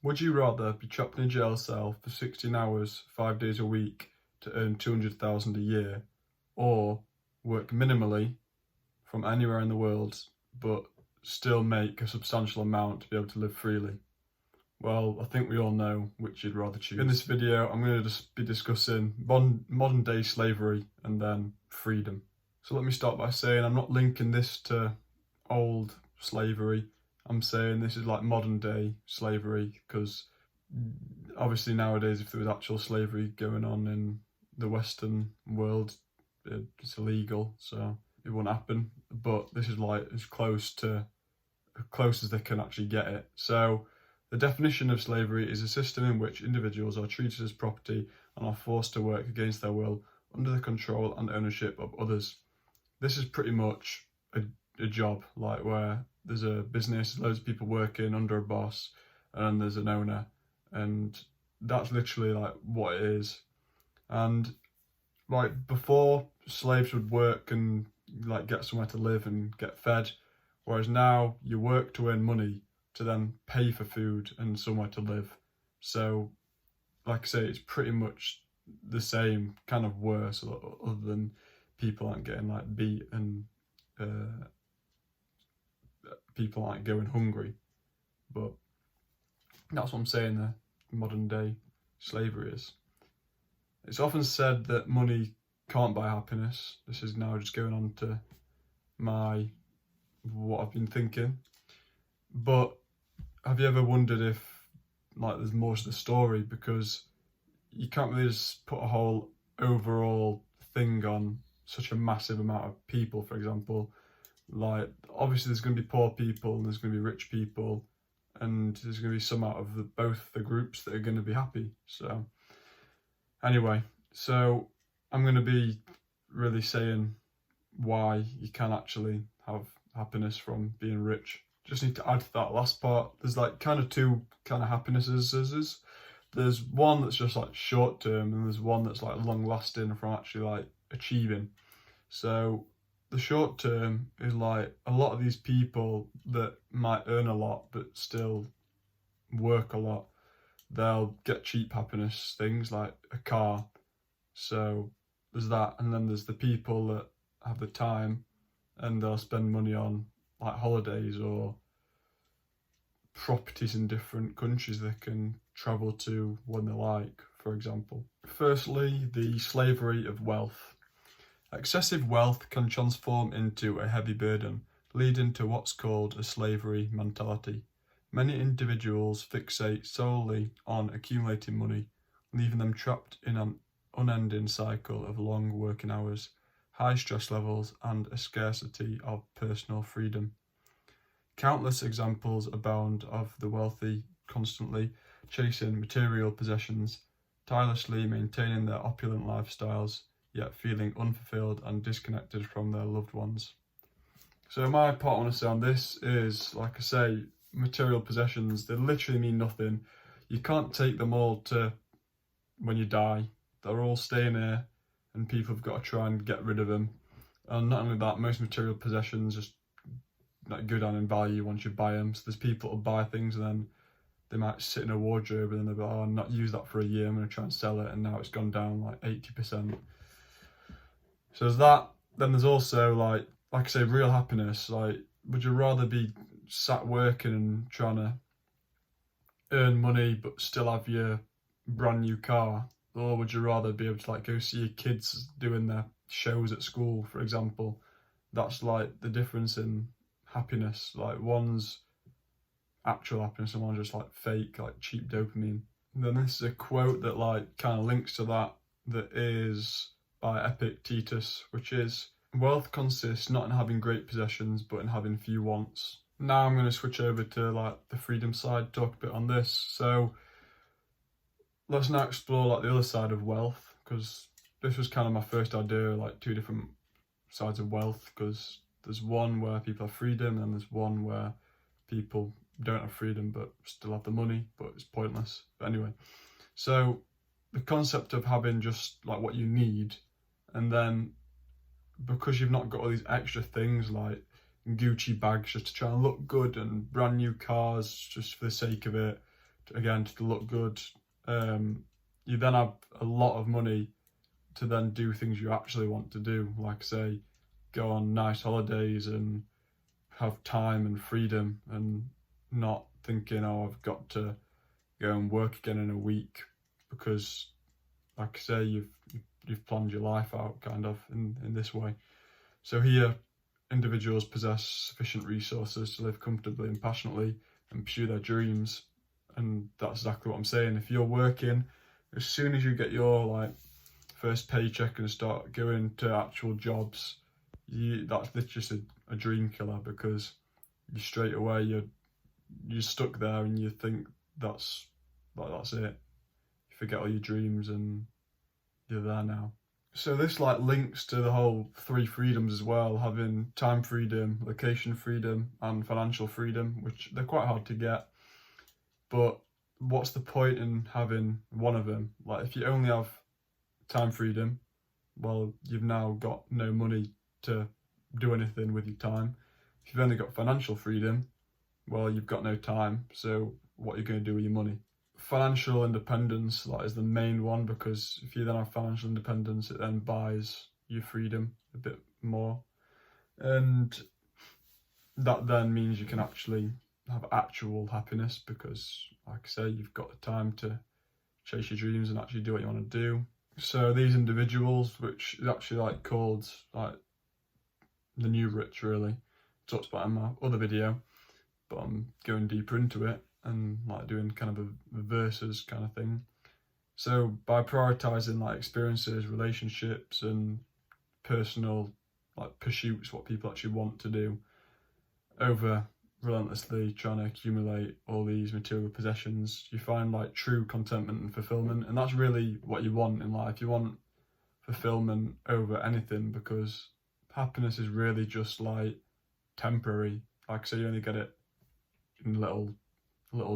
Would you rather be trapped in a jail cell for 16 hours, 5 days a week to earn 200,000 a year, or work minimally from anywhere in the world but still make a substantial amount to be able to live freely? Well, I think we all know which you'd rather choose. In this video, I'm going to just be discussing modern day slavery and then freedom. So let me start by saying I'm not linking this to old slavery. I'm saying this is like modern day slavery, because obviously nowadays if there was actual slavery going on in the Western world, it's illegal, so it wouldn't happen. But this is like as close as they can actually get it. So the definition of slavery is a system in which individuals are treated as property and are forced to work against their will under the control and ownership of others. This is pretty much a job, like where there's a business, loads of people working under a boss, and then there's an owner, and that's literally like what it is. And like before, slaves would work and like get somewhere to live and get fed, whereas now you work to earn money to then pay for food and somewhere to live. So like I say, it's pretty much the same, kind of worse, other than people aren't getting like beat and people aren't going hungry. But that's what I'm saying the modern day slavery is. It's often said that money can't buy happiness. This is now just going on to what I've been thinking. But have you ever wondered if like there's more to the story? Because you can't really just put a whole overall thing on such a massive amount of people. For example, like obviously there's going to be poor people and there's going to be rich people, and there's going to be some out of both the groups that are going to be happy. So anyway, so I'm going to be really saying why you can actually have happiness from being rich. Just need to add to that last part. There's like kind of two kind of happinesses. There's one that's just like short term, and there's one that's like long lasting from actually like achieving. So the short term is like a lot of these people that might earn a lot but still work a lot. They'll get cheap happiness things like a car. So there's that, and then there's the people that have the time and they'll spend money on like holidays or properties in different countries they can travel to when they like, for example. Firstly, the slavery of wealth. Excessive wealth can transform into a heavy burden, leading to what's called a slavery mentality. Many individuals fixate solely on accumulating money, leaving them trapped in an unending cycle of long working hours, high stress levels, and a scarcity of personal freedom. Countless examples abound of the wealthy constantly chasing material possessions, tirelessly maintaining their opulent lifestyles, yet feeling unfulfilled and disconnected from their loved ones. So my part I want to say on this is, like I say, material possessions, they literally mean nothing. You can't take them all to when you die. They're all staying here, and people have got to try and get rid of them. And not only that, most material possessions just like go down in value once you buy them. So there's people who buy things and then they might sit in a wardrobe and then they'll be like, oh, I'm not use that for a year, I'm going to try and sell it, and now it's gone down like 80%. So there's that. Then there's also like I say, real happiness. Like, would you rather be sat working and trying to earn money but still have your brand new car, or would you rather be able to like go see your kids doing their shows at school, for example? That's like the difference in happiness. Like one's actual happiness and one's just like fake, like cheap dopamine. And then this is a quote that like kind of links to that is by Epictetus, which is, wealth consists not in having great possessions but in having few wants. Now I'm going to switch over to like the freedom side, talk a bit on this. So let's now explore like the other side of wealth, because this was kind of my first idea, like two different sides of wealth, because there's one where people have freedom and there's one where people don't have freedom but still have the money, but it's pointless. But anyway, so the concept of having just like what you need, and then because you've not got all these extra things like Gucci bags just to try and look good and brand new cars just for the sake of it, again, to look good. You then have a lot of money to then do things you actually want to do, like say go on nice holidays and have time and freedom, and not thinking, oh, I've got to go and work again in a week, because like I say, you've planned your life out kind of in this way. So here, individuals possess sufficient resources to live comfortably and passionately and pursue their dreams. And that's exactly what I'm saying. If you're working, as soon as you get your like first paycheck and start going to actual jobs, that's just a dream killer, because you straight away you're stuck there and you think that's it. You forget all your dreams and you're there now. So this like links to the whole 3 freedoms as well, having time freedom, location freedom, and financial freedom, which they're quite hard to get. But what's the point in having one of them? Like if you only have time freedom, well, you've now got no money to do anything with your time. If you've only got financial freedom, well, you've got no time, so what are you going to do with your money? Financial independence is the main one, because if you then have financial independence, it then buys your freedom a bit more, and that then means you can actually have actual happiness, because like I say, you've got the time to chase your dreams and actually do what you want to do. So these individuals, which is actually called the new rich, really, talked about in my other video, but I'm going deeper into it and doing kind of a versus kind of thing. So by prioritizing experiences, relationships, and personal pursuits, what people actually want to do, over relentlessly trying to accumulate all these material possessions, you find true contentment and fulfillment. And that's really what you want in life. You want fulfillment over anything, because happiness is really just temporary. So you only get it in little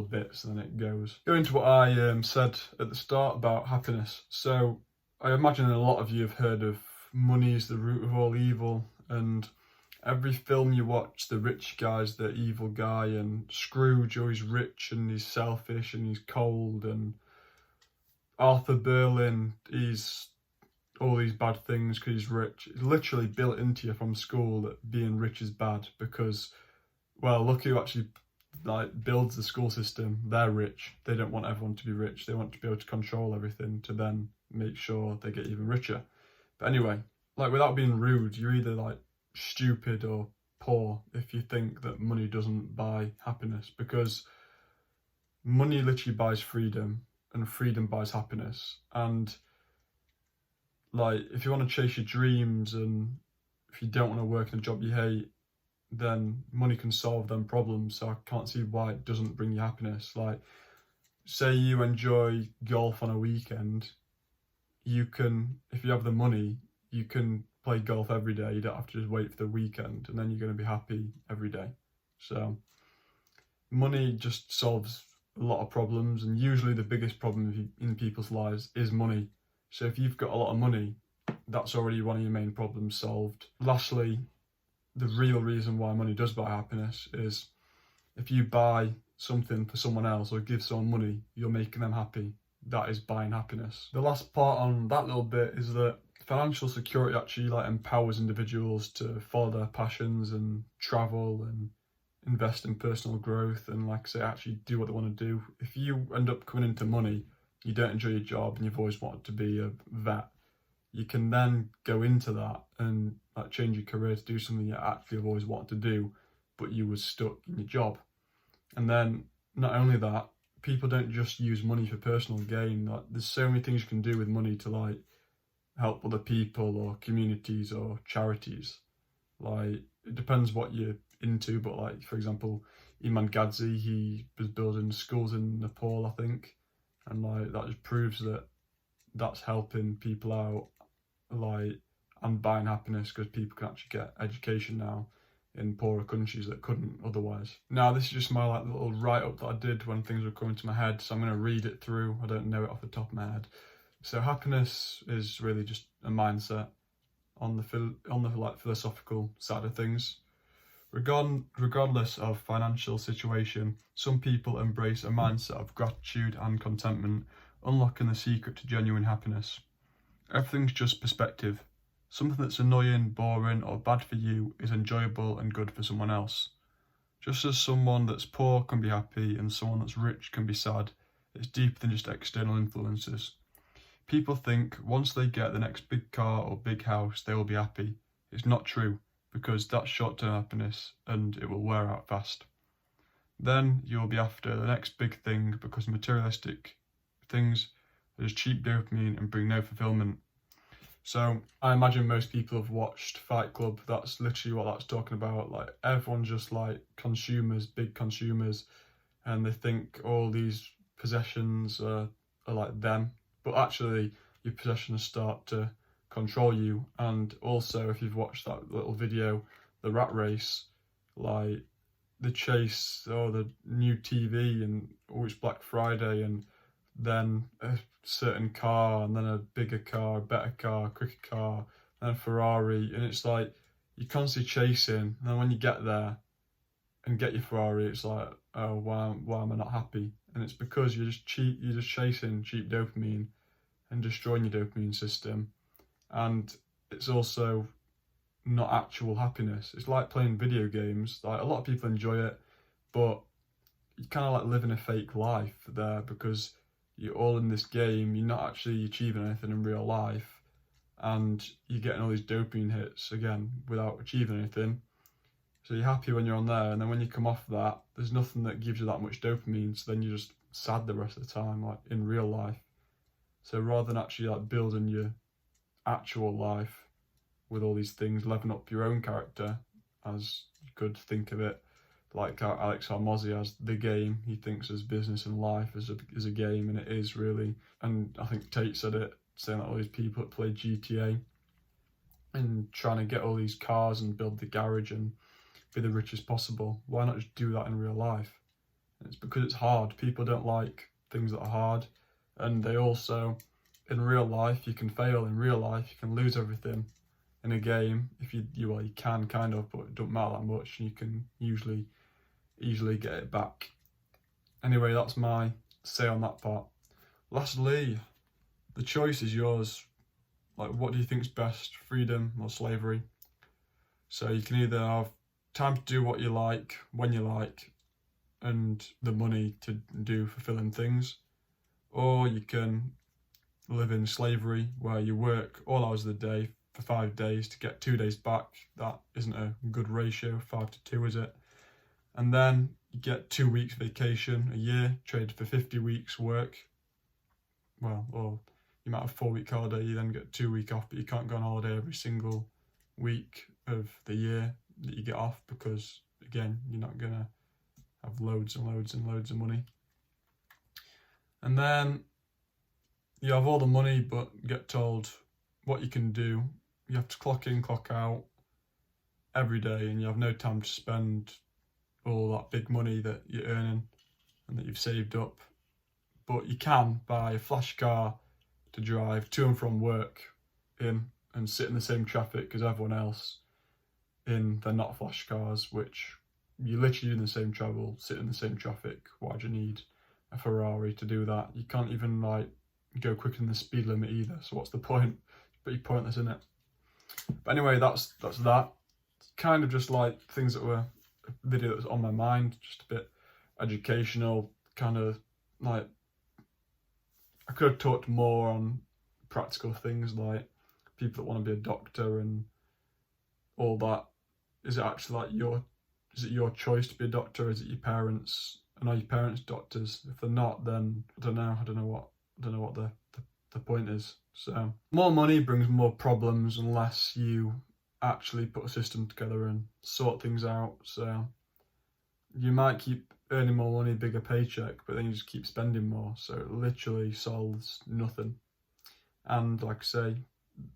bits and then it goes. Going to what I said at the start about happiness. So I imagine a lot of you have heard of money is the root of all evil, and every film you watch, the rich guy's the evil guy, and Scrooge always rich and he's selfish and he's cold, and Arthur Berlin, he's all these bad things because he's rich. It's literally built into you from school that being rich is bad, because, well, look who actually builds the school system. They're rich. They don't want everyone to be rich. They want to be able to control everything to then make sure they get even richer. But anyway, without being rude, you're either stupid or poor if you think that money doesn't buy happiness, because money literally buys freedom and freedom buys happiness. And if you want to chase your dreams and if you don't want to work in a job you hate, then money can solve them problems. So I can't see why it doesn't bring you happiness. Say you enjoy golf on a weekend, you can, if you have the money, you can play golf every day. You don't have to just wait for the weekend, and then you're going to be happy every day. So money just solves a lot of problems, and usually the biggest problem in people's lives is money. So if you've got a lot of money, that's already one of your main problems solved. Lastly, the real reason why money does buy happiness is if you buy something for someone else or give someone money, you're making them happy. That is buying happiness. The last part on that little bit is that financial security actually empowers individuals to follow their passions and travel and invest in personal growth and actually do what they want to do. If you end up coming into money, you don't enjoy your job and you've always wanted to be a vet, you can then go into that and change your career to do something you actually have always wanted to do, but you were stuck in your job. And then not only that, people don't just use money for personal gain. There's so many things you can do with money to help other people or communities or charities. It depends what you're into, but for example, Iman Gadzi, he was building schools in Nepal, I think, and that just proves that that's helping people out, and buying happiness, because people can actually get education now in poorer countries that couldn't otherwise. Now, this is just my little write-up that I did when things were coming to my head, so I'm going to read it through. I don't know it off the top of my head. So happiness is really just a mindset on the philosophical side of things. Regardless of financial situation, some people embrace a mindset of gratitude and contentment, unlocking the secret to genuine happiness. Everything's just perspective. Something that's annoying, boring, or bad for you is enjoyable and good for someone else. Just as someone that's poor can be happy and someone that's rich can be sad, it's deeper than just external influences. People think once they get the next big car or big house, they will be happy. It's not true, because that's short-term happiness and it will wear out fast. Then you'll be after the next big thing because materialistic things are just cheap dopamine and bring no fulfilment. So I imagine most people have watched Fight Club. That's literally what that's talking about. Like, everyone's just like consumers, big consumers, and they think all these possessions are like them. But actually, your possessions start to control you. And also, if you've watched that little video, the rat race, like the chase or the new TV, and it's Black Friday, and then a certain car, and then a bigger car, a better car, a quicker car, and a Ferrari, and it's like you're constantly chasing, and then when you get there and get your Ferrari, it's like, oh, why am I not happy? And it's because you're just chasing cheap dopamine and destroying your dopamine system. And it's also not actual happiness. It's like playing video games. Like, a lot of people enjoy it, but you kind of like living a fake life there, because you're all in this game, you're not actually achieving anything in real life, and you're getting all these dopamine hits again without achieving anything. So you're happy when you're on there, and then when you come off that, there's nothing that gives you that much dopamine, so then you're just sad the rest of the time, like in real life. So rather than actually like building your actual life with all these things, leveling up your own character, as you could think of it, like Alex Hormozzi has the game. He thinks as business and life as a game, and it is really. And I think Tate said it, saying that all these people that play GTA and trying to get all these cars and build the garage and be the richest possible, why not just do that in real life? And it's because it's hard. People don't like things that are hard, and they also, in real life, you can fail. In real life, you can lose everything. In a game, if you can kind of, but it doesn't matter that much, and you can usually easily get it back. Anyway, that's my say on that part. Lastly, the choice is yours. Like, what do you think's best, freedom or slavery? So you can either have time to do what you like, when you like, and the money to do fulfilling things, or you can live in slavery where you work all hours of the day for 5 days to get 2 days back. That isn't a good ratio, 5 to 2, is it? And then you get 2 weeks vacation a year, traded for 50 weeks work. Well, or you might have 4-week holiday, you then get 2 weeks off, but you can't go on holiday every single week of the year that you get off, because again, you're not gonna have loads and loads and loads of money. And then you have all the money, but get told what you can do. You have to clock in, clock out every day, and you have no time to spend all that big money that you're earning and that you've saved up. But you can buy a flash car to drive to and from work in, and sit in the same traffic as everyone else in. They're not flash cars, which you're literally doing the same travel, sit in the same traffic. Why do you need a Ferrari to do that? You can't even like go quicker than the speed limit either, so what's the point? It's pretty pointless, isn't it? But anyway, that's that. It's kind of just like things that were a video that was on my mind, just a bit educational, kind of like I could have talked more on practical things like people that want to be a doctor and all that. Is it actually like is it your choice to be a doctor? Or is it your parents? And are your parents doctors? If they're not, then I don't know what the point is. So more money brings more problems unless you actually put a system together and sort things out. So you might keep earning more money, bigger paycheck, but then you just keep spending more. So it literally solves nothing. And like I say,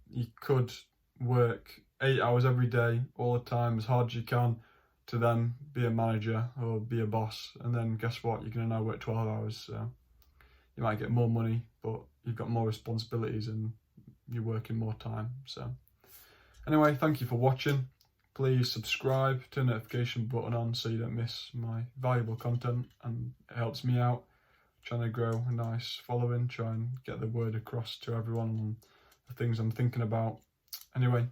you could work 8 hours every day, all the time, as hard as you can, to then be a manager or be a boss. And then guess what? You're going to now work 12 hours. So you might get more money, but you've got more responsibilities and you're working more time. So anyway, thank you for watching. Please subscribe, turn the notification button on so you don't miss my valuable content, and it helps me out trying to grow a nice following, try and get the word across to everyone on the things I'm thinking about. Anyway,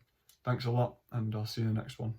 thanks a lot, and I'll see you in the next one.